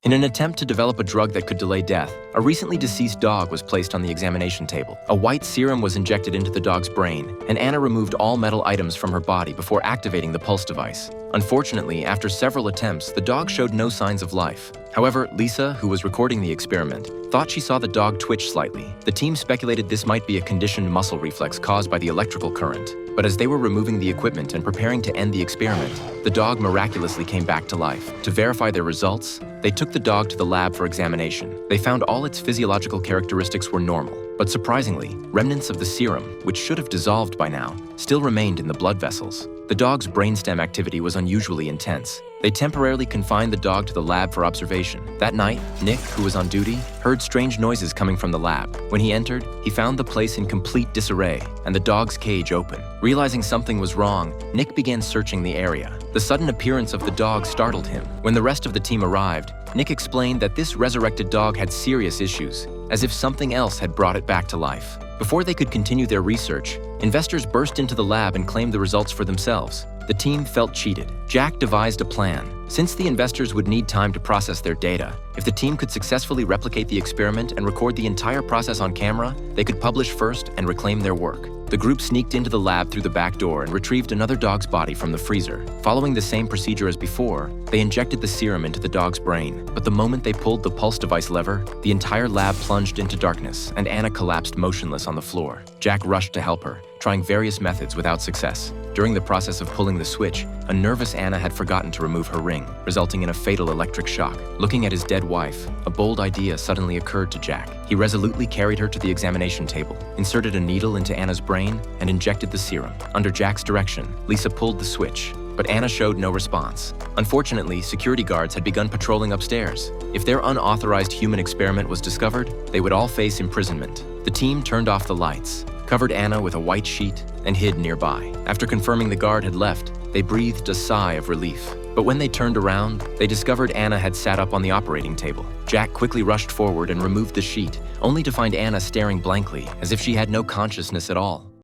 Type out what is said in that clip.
In an attempt to develop a drug that could delay death, a recently deceased dog was placed on the examination table. A white serum was injected into the dog's brain, and Anna removed all metal items from her body before activating the pulse device. Unfortunately, after several attempts, the dog showed no signs of life. However, Lisa, who was recording the experiment, thought she saw the dog twitch slightly. The team speculated this might be a conditioned muscle reflex caused by the electrical current. But as they were removing the equipment and preparing to end the experiment, the dog miraculously came back to life. To verify their results, they took the dog to the lab for examination. They found all its physiological characteristics were normal. But surprisingly, remnants of the serum, which should have dissolved by now, still remained in the blood vessels. The dog's brainstem activity was unusually intense. They temporarily confined the dog to the lab for observation. That night, Nick, who was on duty, heard strange noises coming from the lab. When he entered, he found the place in complete disarray and the dog's cage open. Realizing something was wrong, Nick began searching the area. The sudden appearance of the dog startled him. When the rest of the team arrived, Nick explained that this resurrected dog had serious issues, as if something else had brought it back to life. Before they could continue their research, investors burst into the lab and claimed the results for themselves. The team felt cheated. Jack devised a plan. Since the investors would need time to process their data, if the team could successfully replicate the experiment and record the entire process on camera, they could publish first and reclaim their work. The group sneaked into the lab through the back door and retrieved another dog's body from the freezer. Following the same procedure as before, they injected the serum into the dog's brain. But the moment they pulled the pulse device lever, the entire lab plunged into darkness and Anna collapsed motionless on the floor. Jack rushed to help her, trying various methods without success. During the process of pulling the switch, a nervous Anna had forgotten to remove her ring, resulting in a fatal electric shock. Looking at his dead wife, a bold idea suddenly occurred to Jack. He resolutely carried her to the examination table, inserted a needle into Anna's brain, and injected the serum. Under Jack's direction, Lisa pulled the switch, but Anna showed no response. Unfortunately, security guards had begun patrolling upstairs. If their unauthorized human experiment was discovered, they would all face imprisonment. The team turned off the lights, covered Anna with a white sheet, and hid nearby. After confirming the guard had left, they breathed a sigh of relief. But when they turned around, they discovered Anna had sat up on the operating table. Jack quickly rushed forward and removed the sheet, only to find Anna staring blankly, as if she had no consciousness at all.